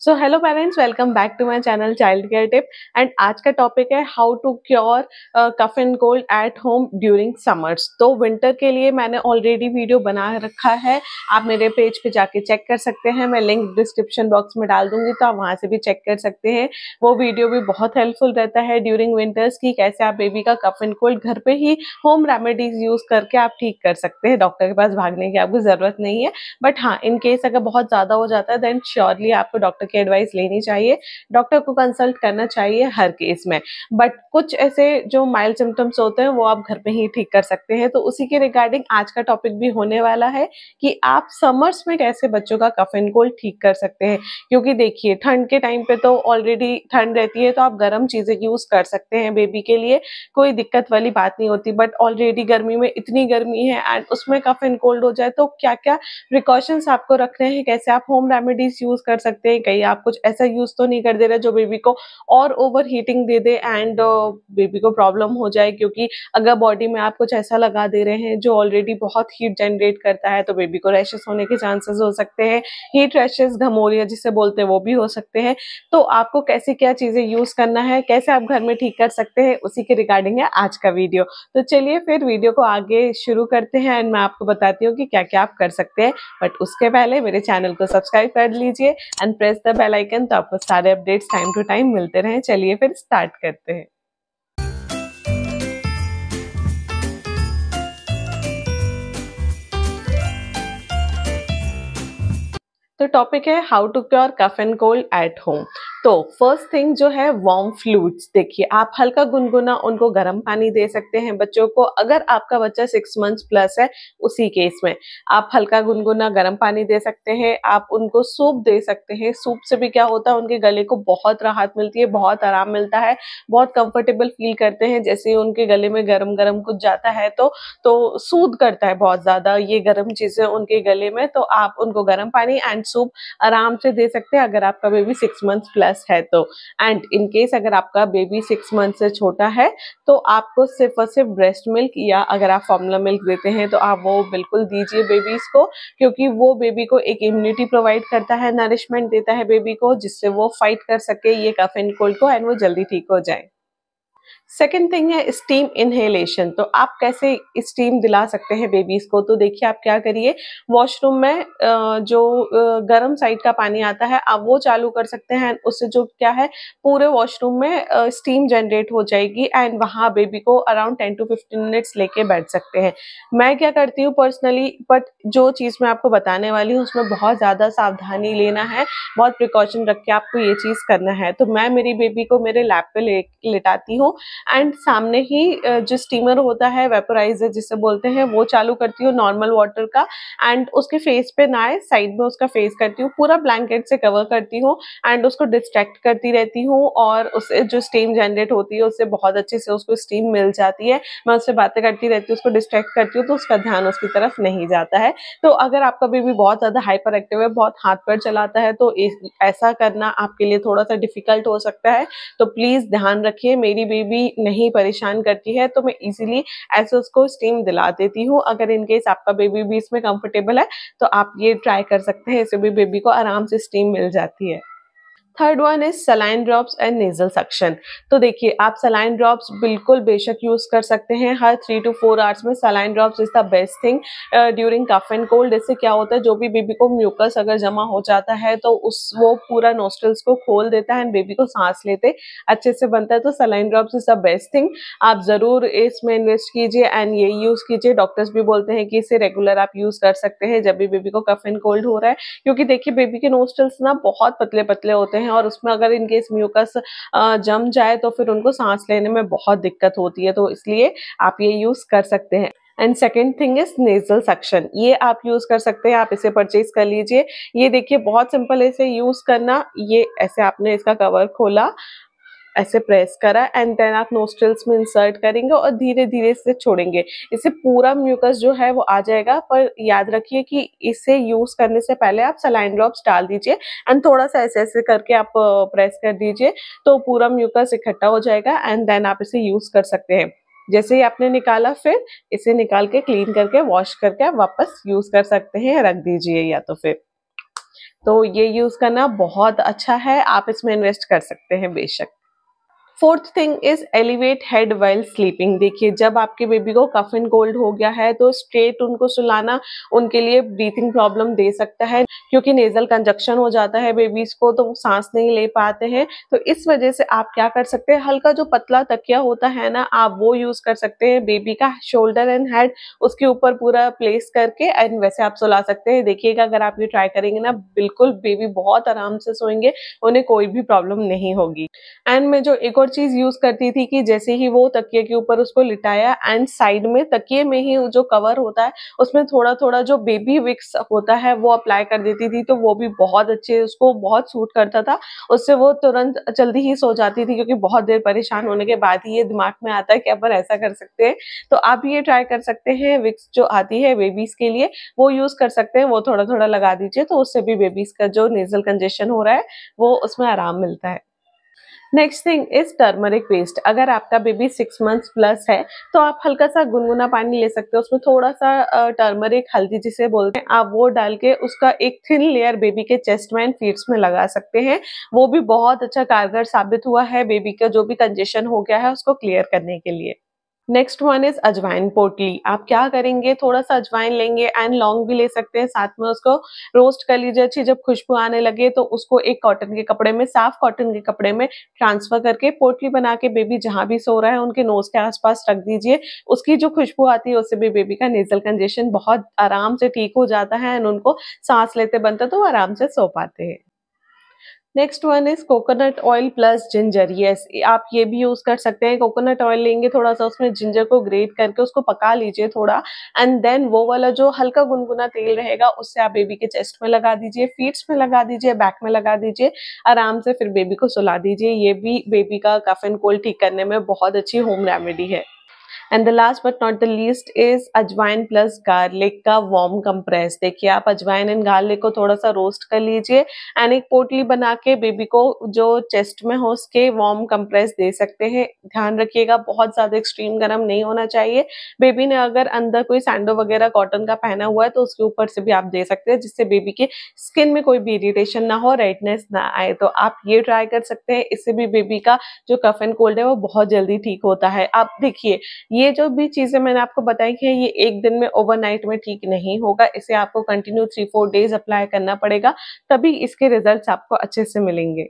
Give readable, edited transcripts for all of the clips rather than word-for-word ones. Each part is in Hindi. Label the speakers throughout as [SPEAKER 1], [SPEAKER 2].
[SPEAKER 1] So hello parents, welcome back to my channel child care tip. And आज का टॉपिक है how to cure cough and cold at home during summers. तो विंटर के लिए मैंने ऑलरेडी वीडियो बना रखा है, आप मेरे पेज पे जाके चेक कर सकते हैं। मैं लिंक डिस्क्रिप्शन बॉक्स में डाल दूंगी, तो आप वहां से भी चेक कर सकते हैं। वो वीडियो भी बहुत हेल्पफुल रहता है ड्यूरिंग विंटर्स की, कैसे आप बेबी का कफ एंड कोल्ड घर पे ही होम रेमेडीज यूज करके आप ठीक कर सकते हैं। डॉक्टर के पास भागने की आपको जरूरत नहीं है। बट हाँ, इन केस अगर बहुत ज्यादा हो जाता है देन श्योरली आपको डॉक्टर की एडवाइस लेनी चाहिए, डॉक्टर को कंसल्ट करना चाहिए हर केस में। बट कुछ ऐसे जो माइल्ड सिम्टम्स होते हैं वो आप घर पे ही ठीक कर सकते हैं। तो उसी के रिगार्डिंग आज का टॉपिक भी होने वाला है कि आप समर्स में कैसे बच्चों का कफ एंड कोल्ड ठीक कर सकते हैं। क्योंकि देखिए, ठंड के टाइम पे तो ऑलरेडी ठंड रहती है, तो आप गर्म चीजें यूज कर सकते हैं बेबी के लिए, कोई दिक्कत वाली बात नहीं होती। बट ऑलरेडी गर्मी में इतनी गर्मी है एंड उसमें कफ एंड कोल्ड हो जाए तो क्या क्या प्रिकॉशंस आपको रखने हैं, कैसे आप होम रेमेडीज यूज कर सकते हैं। कहीं आप कुछ ऐसा यूज तो नहीं कर दे रहे जो बेबी को और over heating they they and baby को प्रॉब्लम हो जाए। क्योंकि अगर बॉडी में आप कुछ ऐसा लगा दे रहे हैं जो ऑलरेडी बहुत हीट जनरेट करता है, तो बेबी को रैशेस होने के चांसेस हो सकते हैं। हीट रैशेस, घमौरिया जिसे बोलते हैं, वो भी हो सकते हैं। तो आपको कैसे क्या चीजें यूज करना है, कैसे आप घर में ठीक कर सकते हैं, उसी के रिगार्डिंग है आज का वीडियो। तो चलिए फिर वीडियो को आगे शुरू करते हैं एंड मैं आपको बताती हूँ कि क्या क्या आप कर सकते हैं। बट उसके पहले मेरे चैनल को सब्सक्राइब कर लीजिए and press the bell icon, तो आपको सारे अपडेट्स टाइम टू टाइम मिलते रहें। चलिए फिर स्टार्ट करते हैं। तो टॉपिक है how to cure cough and cold at home. तो फर्स्ट थिंग जो है वार्म फ्लूइड्स। देखिए, आप हल्का गुनगुना उनको गर्म पानी दे सकते हैं बच्चों को। अगर आपका बच्चा 6 मंथ्स प्लस है, उसी केस में आप हल्का गुनगुना गर्म पानी दे सकते हैं। आप उनको सूप दे सकते हैं। सूप से भी क्या होता है, उनके गले को बहुत राहत मिलती है, बहुत आराम मिलता है, बहुत कंफर्टेबल फील करते हैं। जैसे ही उनके गले में गरम गरम कुछ जाता है तो सूद करता है बहुत ज्यादा ये गर्म चीजें उनके गले में। तो आप उनको गर्म पानी एंड सूप आराम से दे सकते हैं अगर आपका बेबी 6 मंथ्स प्लस है तो। एंड इन केस अगर आपका बेबी 6 मंथ से छोटा है, तो आपको सिर्फ और सिर्फ ब्रेस्ट मिल्क, या अगर आप फॉर्मूला मिल्क देते हैं तो आप वो बिल्कुल दीजिए बेबीज को। क्योंकि वो बेबी को एक इम्यूनिटी प्रोवाइड करता है, नरिशमेंट देता है बेबी को, जिससे वो फाइट कर सके ये कफ एंड कोल्ड को एंड वो जल्दी ठीक हो जाए। सेकेंड थिंग है स्टीम इनहेलेशन। तो आप कैसे स्टीम दिला सकते हैं बेबीज को। तो देखिए, आप क्या करिए, वॉशरूम में जो गर्म साइड का पानी आता है आप वो चालू कर सकते हैं। उससे जो क्या है, पूरे वॉशरूम में स्टीम जनरेट हो जाएगी एंड वहां बेबी को अराउंड 10 to 15 मिनट्स लेके बैठ सकते हैं। मैं क्या करती हूँ पर्सनली, बट जो चीज मैं आपको बताने वाली हूँ उसमें बहुत ज्यादा सावधानी लेना है, बहुत प्रिकॉशन रख के आपको ये चीज करना है। तो मैं मेरी बेबी को मेरे लैप पे लेटाती हूँ एंड सामने ही जो स्टीमर होता है, वेपोराइजर जिसे बोलते हैं, वो चालू करती हूँ नॉर्मल वाटर का। एंड उसके फेस पे ना आए, साइड में उसका फेस करती हूँ, पूरा ब्लैंकेट से कवर करती हूँ एंड उसको डिस्ट्रैक्ट करती रहती हूँ। और उससे जो स्टीम जनरेट होती है उससे बहुत अच्छे से उसको स्टीम मिल जाती है। मैं उससे बातें करती रहती हूँ, उसको डिस्ट्रैक्ट करती हूँ, तो उसका ध्यान उसकी तरफ नहीं जाता है। तो अगर आपका बेबी बहुत ज्यादा हाइपर एक्टिव है, बहुत हाथ पैर चलाता है, तो ऐसा करना आपके लिए थोड़ा सा डिफिकल्ट हो सकता है। तो प्लीज ध्यान रखिए, मेरी बेबी नहीं परेशान करती है तो मैं इजीली ऐसे उसको स्टीम दिला देती हूँ। अगर इनकेस आपका बेबी भी इसमें कंफर्टेबल है तो आप ये ट्राई कर सकते हैं, इससे भी बेबी को आराम से स्टीम मिल जाती है। Third one is saline drops and nasal suction. तो देखिए, आप सलाइन ड्रॉप्स बिल्कुल बेशक यूज कर सकते हैं हर 3 to 4 आवर्स में। Saline drops is the best thing during cough and cold. इससे क्या होता है, जो भी बेबी को म्यूकस अगर जमा हो जाता है तो वो पूरा नोस्ट्रल्स को खोल देता है एंड बेबी को सांस लेते अच्छे से बनता है। तो saline drops is the best thing, आप जरूर इसमें इन्वेस्ट कीजिए एंड ये यूज कीजिए। डॉक्टर्स भी बोलते हैं कि इसे रेगुलर आप यूज कर सकते हैं जब भी बेबी को कफ एंड कोल्ड हो रहा है। क्योंकि देखिए, बेबी के नोस्ट्रल्स ना बहुत पतले पतले होते हैं और उसमें अगर इनकेस म्यूकस जम जाए तो फिर उनको सांस लेने में बहुत दिक्कत होती है। तो इसलिए आप ये यूज कर सकते हैं। And second thing is nasal suction. ये आप यूज कर सकते हैं, आप इसे परचेज कर लीजिए। ये देखिए, बहुत सिंपल है इसे यूज करना। ये ऐसे आपने इसका कवर खोला, ऐसे प्रेस करा एंड देन आप नोस्ट्रल्स में इंसर्ट करेंगे और धीरे धीरे इसे छोड़ेंगे। इससे पूरा म्यूकस जो है वो आ जाएगा। पर याद रखिए कि इसे यूज करने से पहले आप सलाइन ड्रॉप्स डाल दीजिए एंड थोड़ा सा ऐसे ऐसे करके आप प्रेस कर दीजिए, तो पूरा म्यूकस इकट्ठा हो जाएगा एंड देन आप इसे यूज कर सकते हैं। जैसे ही आपने निकाला, फिर इसे निकाल के क्लीन करके वॉश करके आप वापस यूज कर सकते हैं, रख दीजिए या तो फिर। तो ये यूज करना बहुत अच्छा है, आप इसमें इन्वेस्ट कर सकते हैं बेशक। Fourth thing is elevate head while sleeping. देखिए जब आपके बेबी को कफ एंड कोल्ड हो गया है तो स्ट्रेट उनको सुलाना उनके लिए ब्रीथिंग प्रॉब्लम दे सकता है, क्योंकि नेजल कंजक्शन हो जाता है बेबीज को तो वो सांस नहीं ले पाते हैं। तो इस वजह से आप क्या कर सकते हैं, हल्का जो पतला तकिया होता है ना, आप वो यूज कर सकते हैं बेबी का शोल्डर एंड हेड उसके ऊपर पूरा प्लेस करके, एंड वैसे आप सुला सकते हैं। देखिएगा अगर आप ये ट्राई करेंगे ना, बिल्कुल बेबी बहुत आराम से सोएंगे, उन्हें कोई भी प्रॉब्लम नहीं होगी। एंड मैं जो एक और चीज यूज करती थी कि जैसे ही वो तकिए के ऊपर उसको लिटाया एंड साइड में तकिए में ही जो कवर होता है उसमें थोड़ा थोड़ा जो बेबी विक्स होता है वो अप्लाई कर देती थी, तो वो भी बहुत अच्छे उसको बहुत सूट करता था। उससे वो तुरंत जल्दी ही सो जाती थी, क्योंकि बहुत देर परेशान होने के बाद ही ये दिमाग में आता है कि अपन ऐसा कर सकते हैं। तो आप ये ट्राई कर सकते हैं, विक्स जो आती है बेबीज के लिए वो यूज कर सकते हैं, वो थोड़ा थोड़ा लगा दीजिए, तो उससे भी बेबीज का जो नेजल कंजेशन हो रहा है वो उसमें आराम मिलता है। Next thing is turmeric paste. अगर आपका बेबी 6 मंथ्स प्लस है तो आप हल्का सा गुनगुना पानी ले सकते हो, उसमें थोड़ा सा टर्मरिक हल्दी जिसे बोलते हैं आप वो डाल के उसका एक थिन लेयर बेबी के चेस्ट में एंड फीट्स में लगा सकते हैं। वो भी बहुत अच्छा कारगर साबित हुआ है बेबी का जो भी कंजेशन हो गया है उसको क्लियर करने के लिए। नेक्स्ट वन इज अजवाइन पोटली। आप क्या करेंगे, थोड़ा सा अजवाइन लेंगे एंड लौंग भी ले सकते हैं, साथ में उसको रोस्ट कर लीजिए अच्छी, जब खुशबू आने लगे तो उसको एक कॉटन के कपड़े में, साफ कॉटन के कपड़े में ट्रांसफर करके पोटली बना के बेबी जहां भी सो रहा है उनके नोज के आसपास रख दीजिए। उसकी जो खुशबू आती है उससे भी बेबी का नेजल कंजेशन बहुत आराम से ठीक हो जाता है एंड उनको सांस लेते बनता तो वो आराम से सो पाते हैं। Next one is coconut oil plus ginger. Yes, आप ये भी यूज कर सकते हैं। कोकोनट ऑयल लेंगे, थोड़ा सा उसमें जिंजर को ग्रेट करके उसको पका लीजिए थोड़ा, एंड देन वो वाला जो हल्का गुनगुना तेल रहेगा उससे आप बेबी के चेस्ट में लगा दीजिए, फीट्स में लगा दीजिए, बैक में लगा दीजिए, आराम से फिर बेबी को सुला दीजिए। ये भी बेबी का कफ एंड कोल्ड ठीक करने में बहुत अच्छी होम रेमेडी है। And the last but not the least is अजवाइन प्लस गार्लिक का वार्म कंप्रेस। देखिए आप अजवाइन एंड गार्लिक को थोड़ा सा रोस्ट कर लीजिए एंड एक पोटली बना के बेबी को जो चेस्ट में हो उसके वार्म कंप्रेस दे सकते हैं। ध्यान रखिएगा बहुत ज्यादा एक्सट्रीम गर्म नहीं होना चाहिए। बेबी ने अगर अंदर कोई सैंडो वगैरह कॉटन का पहना हुआ है तो उसके ऊपर से भी आप दे सकते हैं, जिससे बेबी के स्किन में कोई भी इरिटेशन ना हो, रेडनेस ना आए। तो आप ये ट्राई कर सकते हैं, इससे भी बेबी का जो कफ एंड कोल्ड है वो बहुत जल्दी ठीक होता है। आप देखिए ये जो भी चीजें मैंने आपको बताई है ये एक दिन में ओवरनाइट में ठीक नहीं होगा, इसे आपको कंटिन्यू 3-4 डेज अप्लाई करना पड़ेगा, तभी इसके रिजल्ट्स आपको अच्छे से मिलेंगे।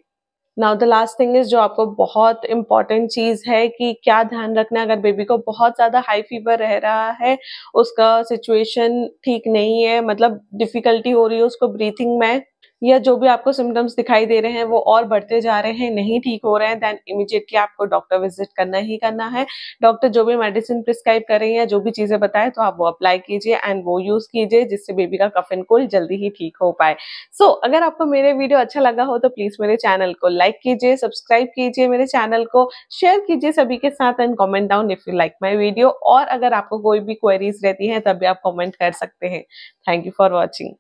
[SPEAKER 1] Now the last thing is जो आपको बहुत इंपॉर्टेंट चीज है कि क्या ध्यान रखना है अगर बेबी को बहुत ज्यादा हाई फीवर रह रहा है, उसका सिचुएशन ठीक नहीं है, मतलब डिफिकल्टी हो रही है उसको ब्रीथिंग में, या जो भी आपको सिम्टम्स दिखाई दे रहे हैं वो और बढ़ते जा रहे हैं, नहीं ठीक हो रहे हैं, देन इमीडिएटली आपको डॉक्टर विजिट करना ही करना है। डॉक्टर जो भी मेडिसिन प्रिस्क्राइब कर रही है, जो भी चीजें बताएं तो आप वो अप्लाई कीजिए एंड वो यूज कीजिए, जिससे बेबी का कफ एंड कोल्ड जल्दी ही ठीक हो पाए। सो अगर आपको मेरे वीडियो अच्छा लगा हो तो प्लीज मेरे चैनल को लाइक कीजिए, सब्सक्राइब कीजिए मेरे चैनल को, शेयर कीजिए सभी के साथ and comment down if you like my video. और अगर आपको कोई भी क्वेरीज रहती है तब भी आप कमेंट कर सकते हैं। Thank you for watching.